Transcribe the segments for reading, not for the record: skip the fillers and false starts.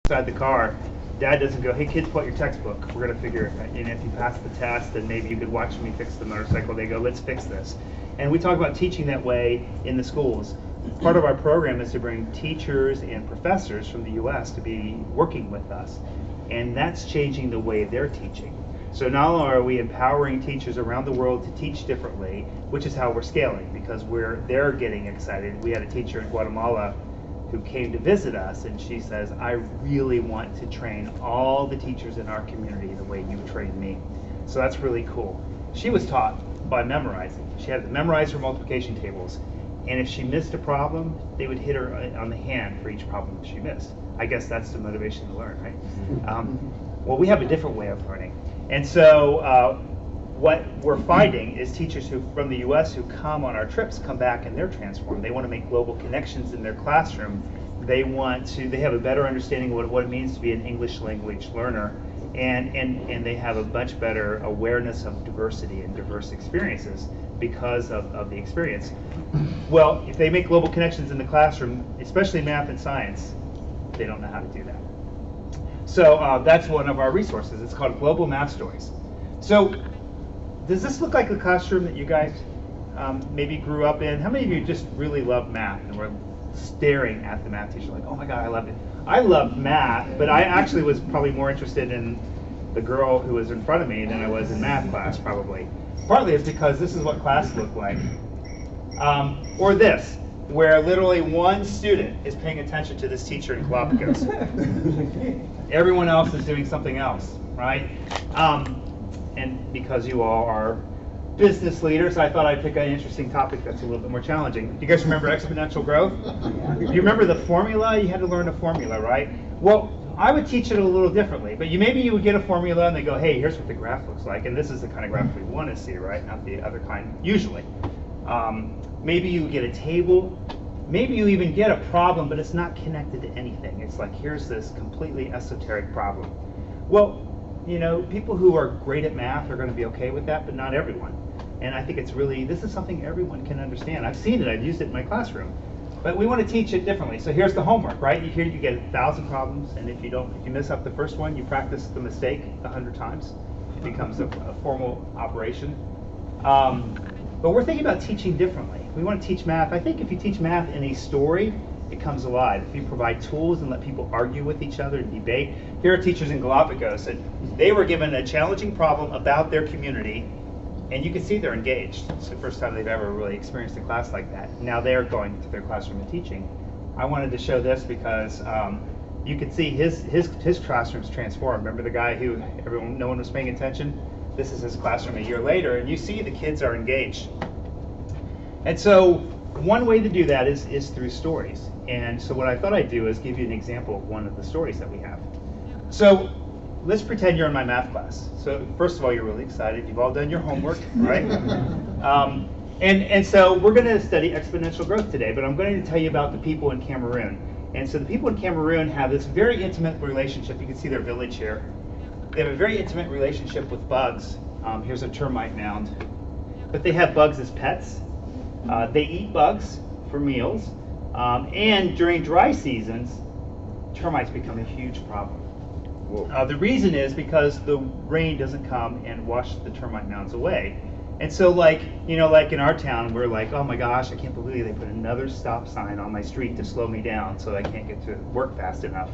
inside the car, Dad doesn't go, hey kids, pull out your textbook. We're going to figure it out. And if you pass the test, then maybe you could watch me fix the motorcycle. They go, let's fix this. And we talk about teaching that way in the schools. Part of our program is to bring teachers and professors from the US to be working with us. And that's changing the way they're teaching. So not only are we empowering teachers around the world to teach differently, which is how we're scaling, because they're getting excited. We had a teacher in Guatemala who came to visit us, and she says, I really want to train all the teachers in our community the way you trained me. So that's really cool. She was taught by memorizing. She had to memorize her multiplication tables, and if she missed a problem, they would hit her on the hand for each problem that she missed. I guess that's the motivation to learn, right? Well, we have a different way of learning. And so what we're finding is teachers from the US who come on our trips come back and they're transformed. They want to make global connections in their classroom. They have a better understanding of what it means to be an English language learner, and they have a much better awareness of diversity and diverse experiences because of the experience. Well, if they make global connections in the classroom, especially math and science, they don't know how to do that. So that's one of our resources. It's called Global Math Stories. So does this look like a classroom that you guys maybe grew up in? How many of you just really love math and were staring at the math teacher like, oh my God, I loved it? I loved math, but I actually was probably more interested in the girl who was in front of me than I was in math class, probably. Partly it's because this is what class looked like. Or this, where literally one student is paying attention to this teacher in Galapagos. Everyone else is doing something else, right? And because you all are business leaders, I thought I'd pick an interesting topic that's a little bit more challenging. Do you guys remember exponential growth? Do you remember the formula? You had to learn a formula, right? Well, I would teach it a little differently, but maybe you would get a formula and they go, hey, here's what the graph looks like, and this is the kind of graph we want to see, right? Not the other kind, usually. Maybe you get a table. Maybe you even get a problem, but it's not connected to anything. It's like, here's this completely esoteric problem. Well, you know, people who are great at math are going to be okay with that, but not everyone. And I think this is something everyone can understand. I've seen it, I've used it in my classroom. But we want to teach it differently. So here's the homework, right? Here you get 1,000 problems, and if you miss up the first one, you practice the mistake 100 times. It becomes a formal operation. But we're thinking about teaching differently. We want to teach math. I think if you teach math in a story, it comes alive. If you provide tools and let people argue with each other and debate. Here are teachers in Galapagos, and they were given a challenging problem about their community, and you can see they're engaged. It's the first time they've ever really experienced a class like that. Now they're going to their classroom and teaching. I wanted to show this because you could see his classroom's transformed. Remember the guy who no one was paying attention? This is his classroom a year later, and you see the kids are engaged. And so one way to do that is through stories. And so what I thought I'd do is give you an example of one of the stories that we have. So let's pretend you're in my math class. So first of all, you're really excited. You've all done your homework, right? And so we're going to study exponential growth today, but I'm going to tell you about the people in Cameroon. And so the people in Cameroon have this very intimate relationship. You can see their village here. They have a very intimate relationship with bugs. Here's a termite mound. But they have bugs as pets. They eat bugs for meals. And during dry seasons, termites become a huge problem. The reason is because the rain doesn't come and wash the termite mounds away. And so like in our town, we're like, oh my gosh, I can't believe they put another stop sign on my street to slow me down so I can't get to work fast enough.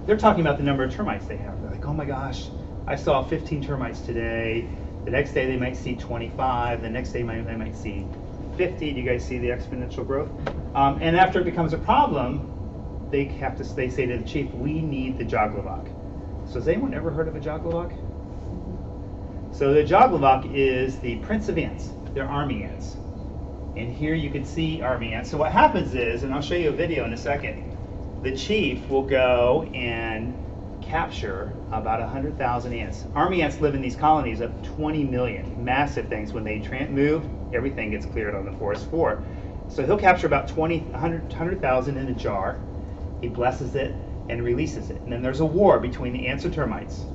They're talking about the number of termites they have. They're like, oh my gosh, I saw 15 termites today. The next day they might see 25. The next day they might see 50. Do you guys see the exponential growth? And after it becomes a problem, they say to the chief, we need the joglavok. So has anyone ever heard of a joglavok? So the joglavok is the prince of ants. They're army ants. And here you can see army ants. So what happens is, and I'll show you a video in a second, the chief will go and capture about 100,000 ants. Army ants live in these colonies of 20 million, massive things. When they move, everything gets cleared on the forest floor. So he'll capture about 100,000 in a jar. He blesses it and releases it. And then there's a war between the ants and termites.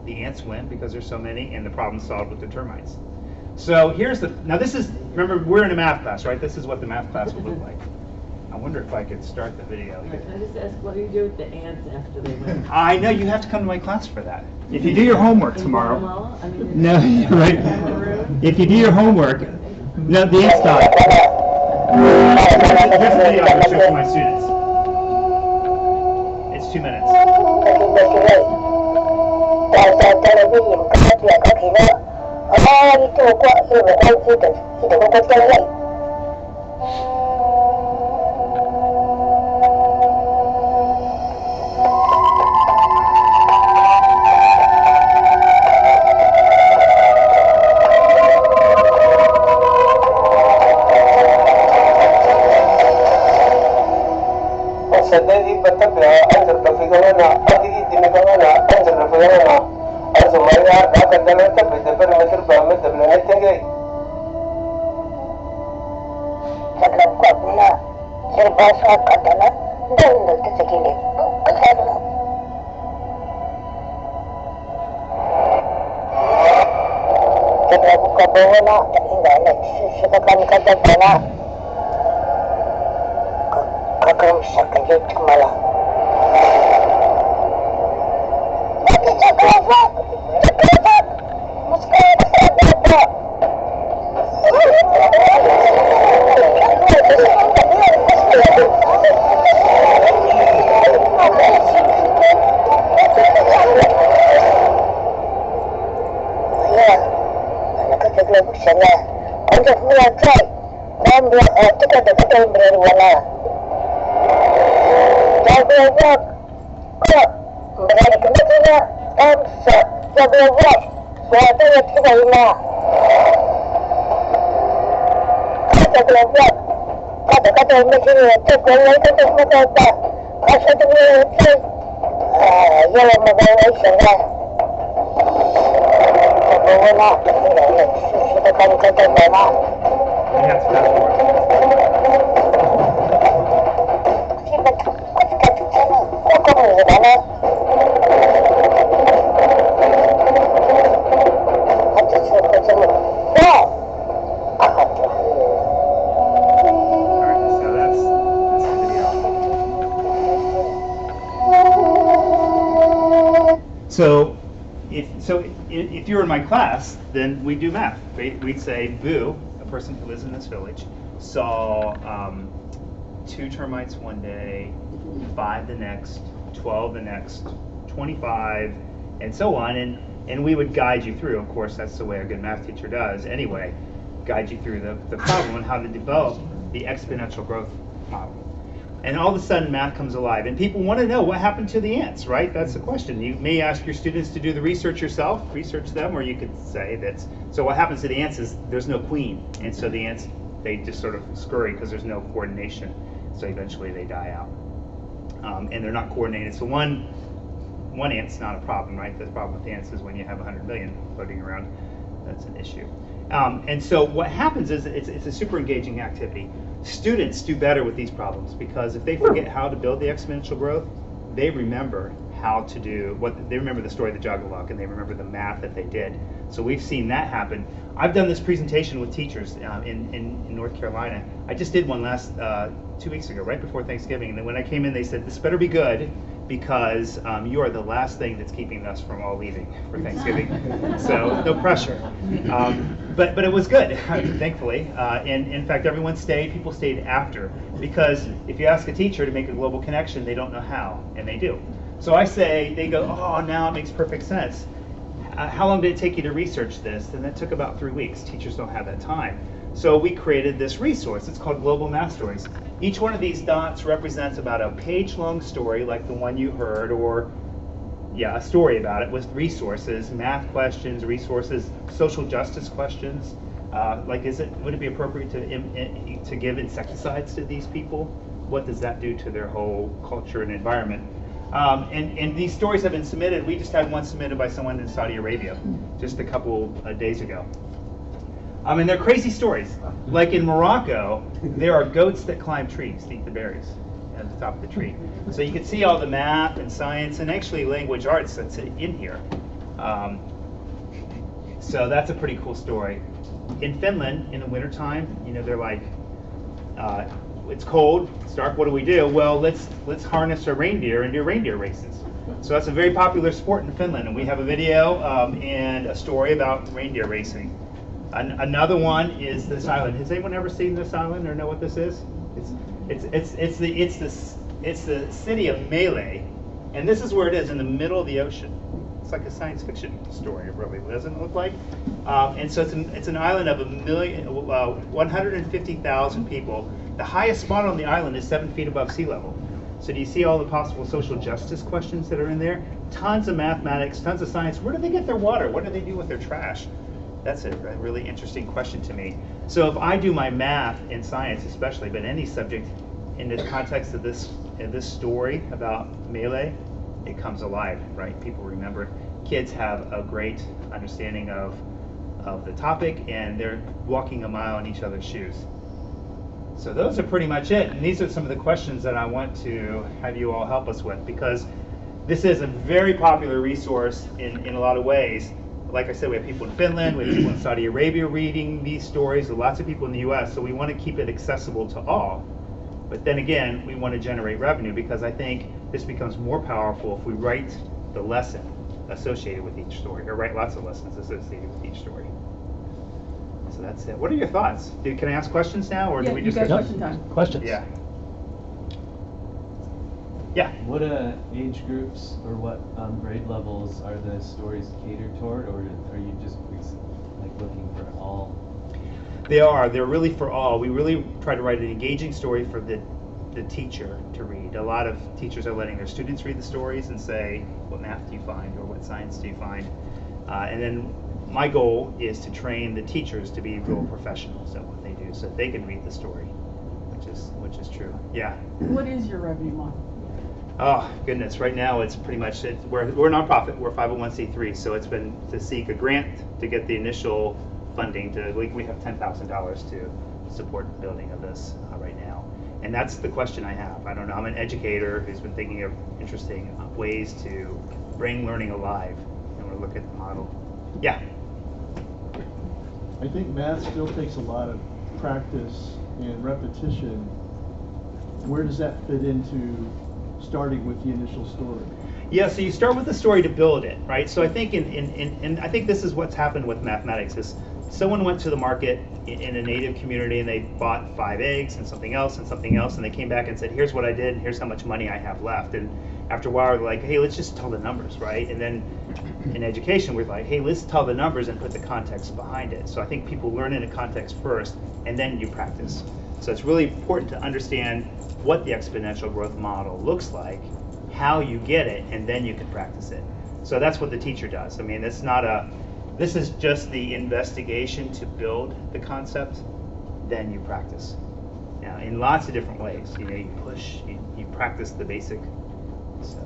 The ants win because there's so many, and the problem's solved with the termites. So now this is, remember, we're in a math class, right? This is what the math class would look like. I wonder if I could start the video here. Can I just ask, what do you do with the ants after they win? I know you have to come to my class for that. If you do your homework tomorrow. Guatemala? I mean, No, right. Cameroon? If you do your homework, no, the ants die. Here's a video I'm going to show to my students. It's 2 minutes. So if you were in my class, then we do math. We'd say, Boo, a person who lives in this village, saw 2 termites one day, 5 the next, 12 the next, 25, and so on. And we would guide you through. Of course, that's the way a good math teacher does. Anyway, guide you through the problem and how to develop the exponential growth model. And all of a sudden, math comes alive. And people want to know what happened to the ants, right? That's the question. You may ask your students to do the research yourself, research them, or you could say that, so what happens to the ants is there's no queen. And so the ants, they just sort of scurry because there's no coordination. So eventually they die out. And they're not coordinated. So one ant's not a problem, right? The problem with ants is when you have 100 million floating around, that's an issue. And so what happens is it's a super engaging activity. Students do better with these problems because if they forget how to build the exponential growth, they remember how to do they remember the story of the Juggalug and they remember the math that they did. So we've seen that happen. I've done this presentation with teachers in North Carolina. I just did one last 2 weeks ago, right before Thanksgiving. And then when I came in, they said, this better be good because you are the last thing that's keeping us from all leaving for Thanksgiving. So no pressure. But it was good, thankfully. And in fact, everyone stayed. People stayed after because if you ask a teacher to make a global connection, they don't know how, and they do. So I say, they go, oh, now it makes perfect sense. How long did it take you to research this? And that took about 3 weeks. Teachers don't have that time. So we created this resource. It's called Global Math Stories. Each one of these dots represents about a page-long story like the one you heard, or a story about it with resources, math questions, resources, social justice questions. Like, would it be appropriate to give insecticides to these people? What does that do to their whole culture and environment? And these stories have been submitted. We just had one submitted by someone in Saudi Arabia just a couple days ago. And they're crazy stories. Like in Morocco, there are goats that climb trees to eat the berries at the top of the tree. So you can see all the math and science and actually language arts that's in here. So that's a pretty cool story. In Finland, in the wintertime, they're like, it's cold, it's dark, what do we do? Well, let's harness a reindeer and do reindeer races. So that's a very popular sport in Finland, and we have a video and a story about reindeer racing. Another one is this island. Has anyone ever seen this island or know what this is? It's the city of Melee, and this is where it is in the middle of the ocean. It's like a science fiction story. It really doesn't look like. And so it's an island of 150,000 people. The highest spot on the island is 7 feet above sea level. So do you see all the possible social justice questions that are in there? Tons of mathematics, tons of science. Where do they get their water? What do they do with their trash? That's a really interesting question to me. So if I do my math in science especially, but any subject in the context of this story about Melee, it comes alive, right? People remember. Kids have a great understanding of the topic, and they're walking a mile in each other's shoes. So those are pretty much it, and these are some of the questions that I want to have you all help us with, because this is a very popular resource in a lot of ways. Like I said, we have people in Finland, we have people in Saudi Arabia reading these stories, lots of people in the US, so we want to keep it accessible to all. But then again, we want to generate revenue, because I think this becomes more powerful if we write the lesson associated with each story, or write lots of lessons associated with each story. So that's it. What are your thoughts? Can I ask questions now, or do we just you got go? question time. Questions? Yeah. Yeah. What age groups or what grade levels are the stories catered toward, or are you just like looking for all? They're really for all. We really try to write an engaging story for the teacher to read. A lot of teachers are letting their students read the stories and say, what math do you find, or what science do you find? And then my goal is to train the teachers to be real professionals at what they do, so that they can read the story, which is true. Yeah. What is your revenue model? Oh goodness! Right now it's pretty much we're a nonprofit. We're 501c3, so it's been to seek a grant to get the initial funding. We have $10,000 to support the building of this right now, and that's the question I have. I don't know. I'm an educator who's been thinking of interesting ways to bring learning alive, and we'll look at the model. Yeah. I think math still takes a lot of practice and repetition. Where does that fit into starting with the initial story? Yeah, so you start with the story to build it, right? So I think and I think this is what's happened with mathematics is someone went to the market in a native community and they bought 5 eggs and something else and something else, and they came back and said, here's what I did and here's how much money I have left. And after a while, they're like, hey, let's just tell the numbers, right? And then in education, we're like, hey, let's tell the numbers and put the context behind it. So I think people learn in a context first, and then you practice. So it's really important to understand what the exponential growth model looks like, how you get it, and then you can practice it. So that's what the teacher does. I mean, this is just the investigation to build the concept, then you practice. Now, in lots of different ways. You know, you push, you practice the basic. So,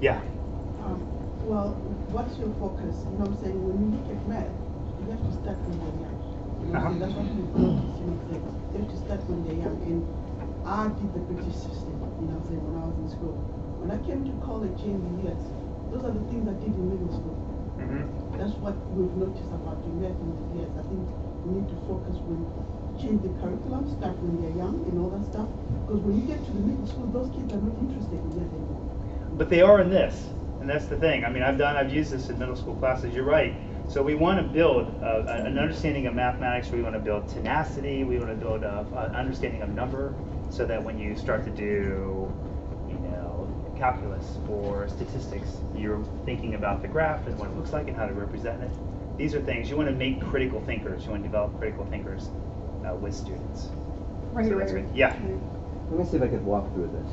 yeah. Well, what's your focus? You know what I'm saying? When you look at math, you have to start when they're young. You know what I'm saying? That's what we notice, you know, that you have to start when they're young. And I did the British system, you know what I'm saying, when I was in school. When I came to college in the US, those are the things I did in middle school. That's what we've noticed about the math in the US. I think we need to focus when change the curriculum, start when they're young and all that stuff. Because when you get to the middle school, those kids are not interested in math anymore. But they are in this, and that's the thing. I mean, I've used this in middle school classes. You're right. So we want to build an understanding of mathematics. We want to build tenacity. We want to build an understanding of number, so that when you start to do, you know, calculus or statistics, you're thinking about the graph and what it looks like and how to represent it. These are things you want to make critical thinkers. You want to develop critical thinkers with students. Right, So that's right. good. Yeah. Let me see if I could walk through this.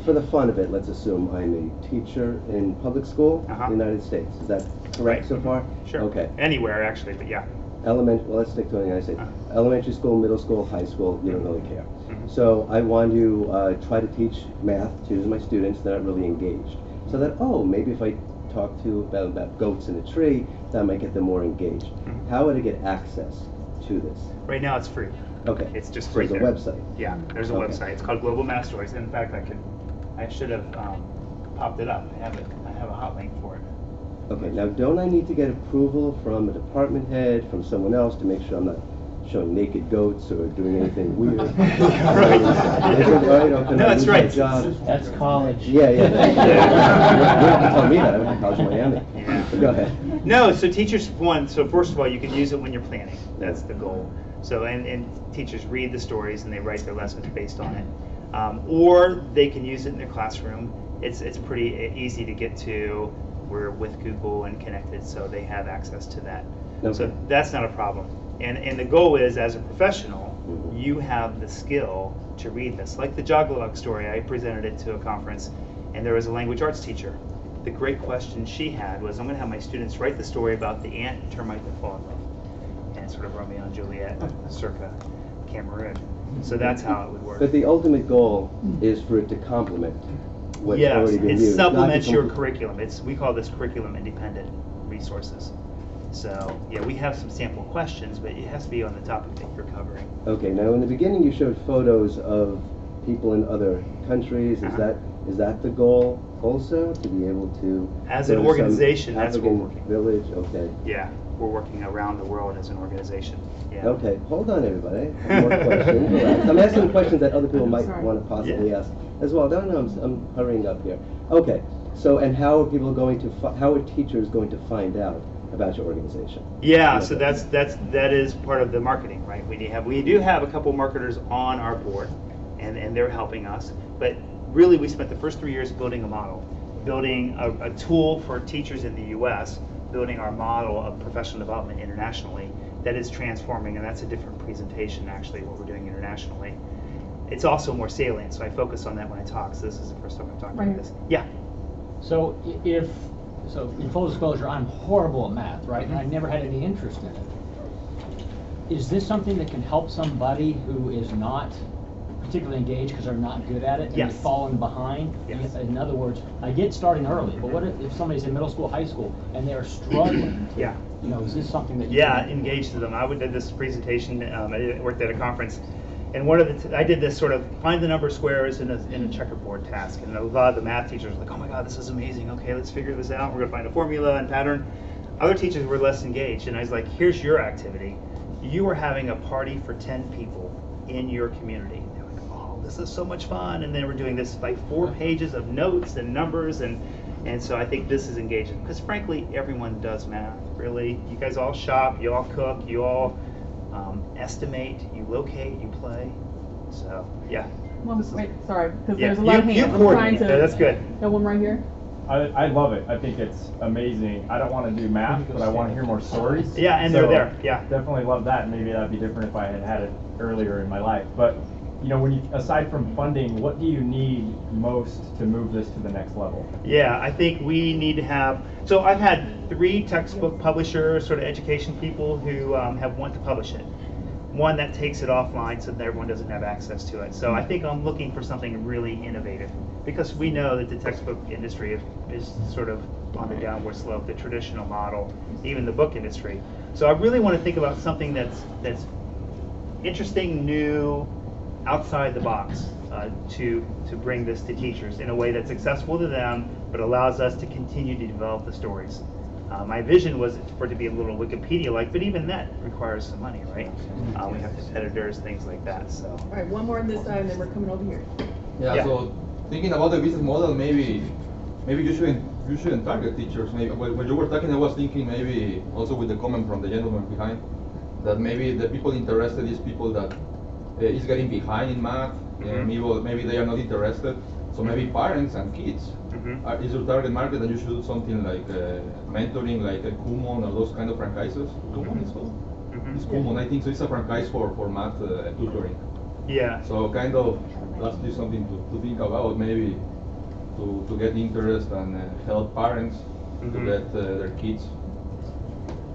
For the fun of it, let's assume I'm a teacher in public school in the United States. Is that correct so far? Sure. Okay. Anywhere, actually, but yeah. Well, let's stick to the United States. Elementary school, middle school, high school, you don't really care. Mhm. So I want to try to teach math to my students that are really engaged. So that, maybe if I talk to about goats in a tree, that might get them more engaged. Mhm. How would I get access to this? Right now, it's free. Okay. It's just So free. there's a website. Yeah, there's a Okay. website. It's called Global Math Stories. In fact, I should have popped it up. I have a hot link for it. Okay, now don't I need to get approval from a department head, from someone else, to make sure I'm not showing naked goats or doing anything weird. Right. Can No, I that's lose right. my job? That's college. Yeah. You don't have to tell me that. I went to college in Miami. Yeah. But go ahead. No, so teachers, so first of all, you can use it when you're planning. That's the goal. So, and teachers read the stories and they write their lessons based on it. Or they can use it in their classroom. It's pretty easy to get to. We're with Google and connected, so they have access to that. Okay. So that's not a problem. And the goal is, as a professional, you have the skill to read this. Like the Joglilog story, I presented it to a conference, and there was a language arts teacher. The great question she had was, I'm going to have my students write the story about the ant and termite that fall in love. And sort of Romeo and Juliet, circa Cameroon. So that's how it would work. But the ultimate goal is for it to complement what's Yes, already been it used. not to supplements your compl- curriculum. We call this curriculum independent resources. So yeah, we have some sample questions, but it has to be on the topic that you're covering. Okay, now in the beginning you showed photos of people in other countries. Uh-huh. Is that the goal also, to be able to As go an to some organization, that's what we're African working. village? Okay. Yeah, we're working around the world as an organization. Yeah. Okay, hold on everybody. I have more questions. Relax. I'm asking questions that other people might Sorry. want to possibly Yeah. ask as well. No, I'm hurrying up here. Okay, so and how are people going to, how are teachers going to find out about your organization? Yeah, so that is part of the marketing, right? We do have a couple marketers on our board, and they're helping us. But really, we spent the first 3 years building a model, building a tool for teachers in the U.S., building our model of professional development internationally that is transforming, and that's a different presentation actually, what we're doing internationally. It's also more salient, so I focus on that when I talk. So this is the first time I'm talking Right. about this. Yeah. So so in full disclosure, I'm horrible at math, right? And I never had any interest in it. Is this something that can help somebody who is not particularly engaged because they're not good at it and Yes. they've fallen behind? Yes. In other words, I get starting early, but what if somebody's in middle school, high school, and they're struggling? Yeah. Is this something that you Yeah, can- engage them. I did this presentation. I worked at a conference, and I did this sort of find the number of squares in a checkerboard task. And a lot of the math teachers were like, "Oh my God, this is amazing. Okay, let's figure this out. We're gonna find a formula and pattern." Other teachers were less engaged, and I was like, "Here's your activity. You are having a party for 10 people in your community." They're like, "Oh, this is so much fun!" And then we're doing this like 4 pages of notes and numbers and so I think this is engaging because frankly, everyone does math. Really, you guys all shop, you all cook, you all estimate, you locate, you play. So yeah. Well, This is- wait, sorry, because Yeah, there's a lot of you hands. I'm trying coordinate. to. Yeah, that's good. Got one right here. I love it. I think it's amazing. I don't want to do math, but I want to hear more stories. Yeah, and they're there. Yeah. Definitely love that. Maybe that'd be different if I had had it earlier in my life. But aside from funding, what do you need most to move this to the next level? Yeah, I think we need to have, so I've had 3 textbook publishers, sort of education people who have want to publish it. One that takes it offline so that everyone doesn't have access to it. So I think I'm looking for something really innovative because we know that the textbook industry is sort of on the downward slope, the traditional model, even the book industry. So I really want to think about something that's interesting, new, outside the box to bring this to teachers in a way that's accessible to them, but allows us to continue to develop the stories. My vision was for it to be a little Wikipedia-like, but even that requires some money, right? We have competitors, things like that. So All right, one more on this side, and then we're coming over here. Yeah. So thinking about the business model, maybe you shouldn't target teachers. Maybe when you were talking, I was thinking maybe also with the comment from the gentleman behind that maybe the people interested is people that is getting behind in math. Maybe they are not interested. So maybe parents and kids is your target market, and you should do something like mentoring, like a Kumon or those kind of franchises. Kumon is called. It's Kumon, I think. So it's a franchise for math tutoring. yeah. So kind of that's just something to think about, maybe to get interest and help parents to get their kids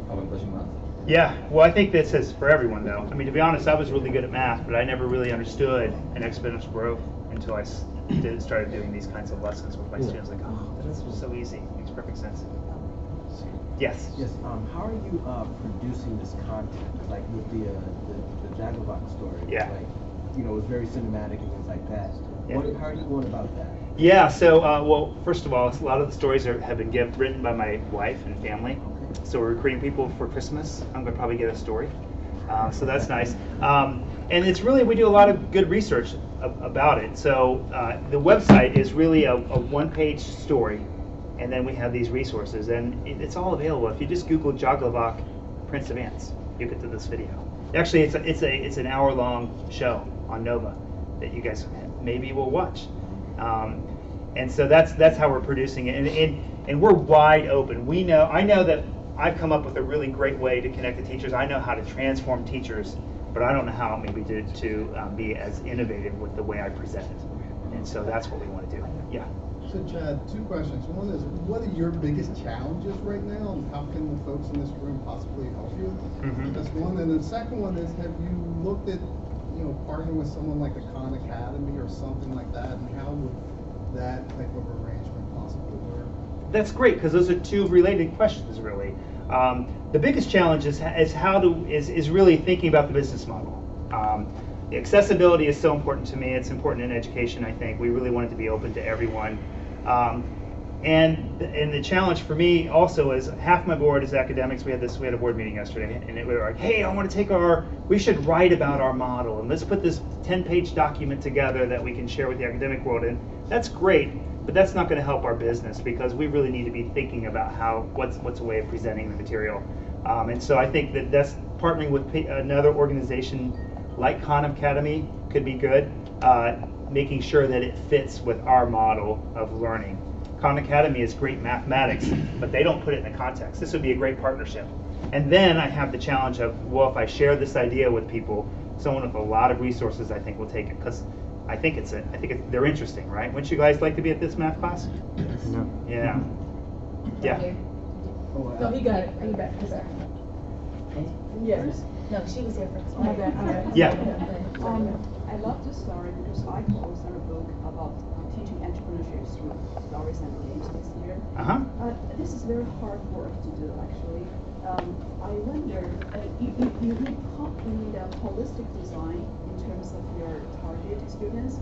advantage in math. Yeah, well, I think this is for everyone, though. I mean, to be honest, I was really good at math, but I never really understood an exponential growth until I started doing these kinds of lessons with my students. Like, oh, this was so easy. Makes perfect sense. Yes. Yes. How are you producing this content? Like with the Jaglivok story. Yeah. Like, it was very cinematic and things like that. Yeah. How are you going about that? Yeah, so, well, first of all, a lot of the stories have been written by my wife and family. So we're recruiting people for Christmas. I'm going to probably get a story. So that's nice. And it's really, we do a lot of good research about it. So the website is really a one-page story, and then we have these resources, and it's all available. If you just Google Jaglavak Prince of Ants, you get to this video. Actually, it's an hour-long show on Nova that you guys maybe will watch. And so that's how we're producing it, and we're wide open. I know that I've come up with a really great way to connect the teachers. I know how to transform teachers, but I don't know how maybe to be as innovative with the way I present it. And so that's what we want to do. Yeah. So Chad, two questions. One is, what are your biggest challenges right now, and how can the folks in this room possibly help you? That's one. And the second one is, have you looked at, partnering with someone like the Khan Academy or something like that, and how would that type of arrangement possibly work? That's great, because those are two related questions, really. The biggest challenge is really thinking about the business model. The accessibility is so important to me. It's important in education, I think. We really want it to be open to everyone. And the challenge for me also is, half my board is academics. We had a board meeting yesterday, and we were like, hey, I want to take we should write about our model, and let's put this 10-page document together that we can share with the academic world. And that's great, but that's not going to help our business, because we really need to be thinking about what's a way of presenting the material. And so I think that's partnering with another organization like Khan Academy could be good, making sure that it fits with our model of learning. Khan Academy is great mathematics, but they don't put it in the context. This would be a great partnership. And then I have the challenge of, well, if I share this idea with people, someone with a lot of resources, I think, will take it, because I think they're interesting, right? Wouldn't you guys like to be at this math class? Yes. No. Yeah. Yeah. No, he got it. He back. Yes. No, she was here first. Oh my God. Yeah. I love this story because I co-authored a book about teaching entrepreneurship through stories and games this year. This is very hard work to do, actually. I wonder, you need a holistic design in terms of your target students,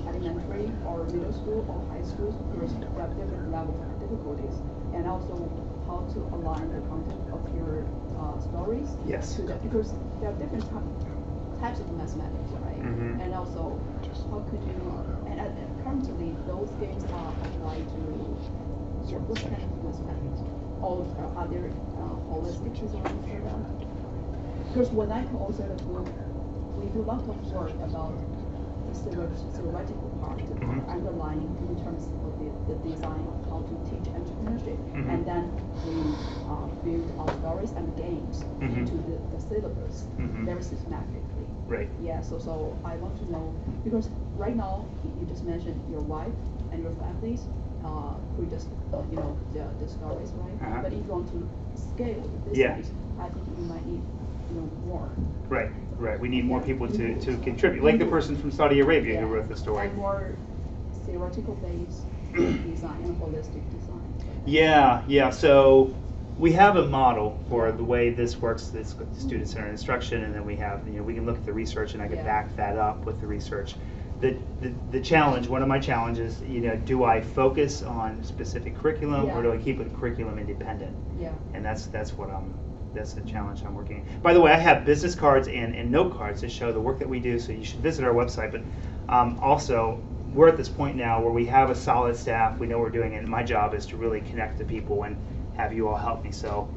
elementary or middle school or high school, because you have different levels of difficulties, and also how to align the content of your stories Yes. to that, because there are different types of mathematics, right? And also, how could you, and currently those games are applied to what kind of mathematics? Or are there holistic designs for that? Because when I co-author the book, we do a lot of work about the theoretical part, underlying in terms of the design of how to teach entrepreneurship, and then we build our stories and games into the syllabus very systematically. Right. Yeah. So I want to know, because right now you just mentioned your wife and your families who just the stories, right? But if you want to scale the business, I think you might need more. Right. We need more people to contribute, like the person from Saudi Arabia who wrote the story. And more theoretical based design and holistic design. Yeah. So we have a model for the way this works. It's student-centered instruction, and then we have, we can look at the research, and I can back that up with the research. The challenge, one of my challenges, do I focus on specific curriculum, or do I keep it curriculum independent? Yeah. And that's the challenge I'm working on. By the way, I have business cards and note cards that show the work that we do, so you should visit our website. But also, we're at this point now where we have a solid staff, we know what we're doing, and my job is to really connect to people and have you all help me. So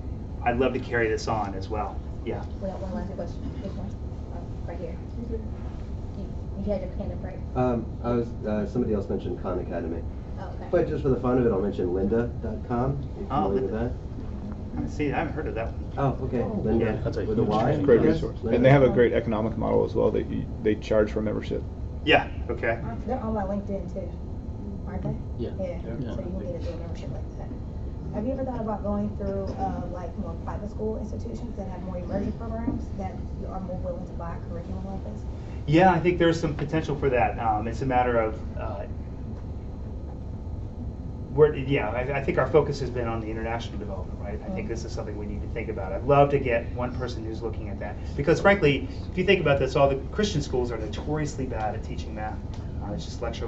I'd love to carry this on as well. Yeah. We got one last question. This one, right here. You had your hand up, right? I was somebody else mentioned Khan Academy. Oh, okay. But just for the fun of it, I'll mention lynda.com. Oh, with that? I haven't heard of that one. Oh, okay. Lynda That's a with a Y. great Yes. resource. Lynda. And they have a great economic model as well. They charge for membership. Yeah. Okay. They're on my LinkedIn too, aren't they? Yeah. So you can get a membership like that. Have you ever thought about going through like more private school institutions that have more emerging programs that you are more willing to buy a curriculum like this? Yeah, I think there's some potential for that. It's a matter of I think our focus has been on the international development, right? I think this is something we need to think about. I'd love to get one person who's looking at that, because frankly, if you think about this, all the Christian schools are notoriously bad at teaching math. It's just lecture.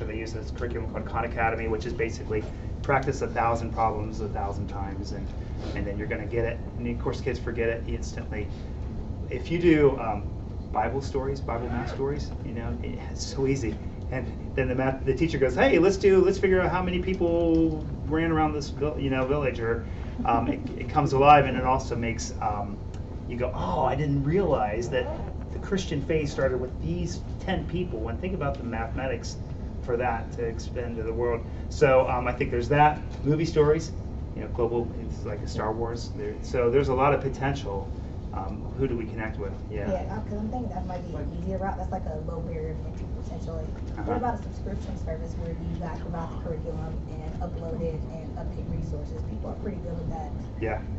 They use this curriculum called Khan Academy, which is basically practice 1,000 problems 1,000 times, and then you're going to get it. And of course, kids forget it instantly. if you do Bible math stories, it's so easy. And then the teacher goes, hey, let's figure out how many people ran around this village, or it comes alive, and it also makes you go, oh, I didn't realize that the Christian faith started with these 10 people. And think about the mathematics for that to expand to the world. So I think there's that. Movie stories, global, it's like a Star Wars. So there's a lot of potential. Who do we connect with? Yeah, because I'm thinking that might be an easier route. That's like a low barrier of entry potentially. What about a subscription service where you guys provide the curriculum and upload it and update resources? People are pretty good with that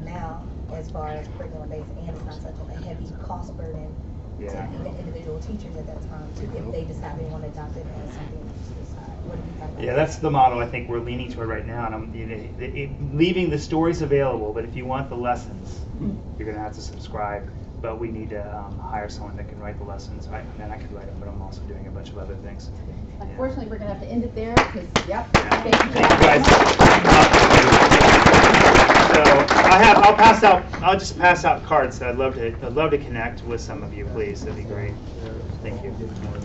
now, as far as curriculum based, and it's not such a heavy cost burden to even individual teachers at that time too, if they decide they want to adopt it as something to decide. What do you think about that? That's the model I think we're leaning toward right now, and I'm leaving the stories available. But if you want the lessons, you're going to have to subscribe. But we need to hire someone that can write the lessons. I could write them, but I'm also doing a bunch of other things. Unfortunately, we're gonna have to end it there, because, Thank you guys. So I'll just pass out cards. I'd love to connect with some of you, please. That'd be great. Thank you.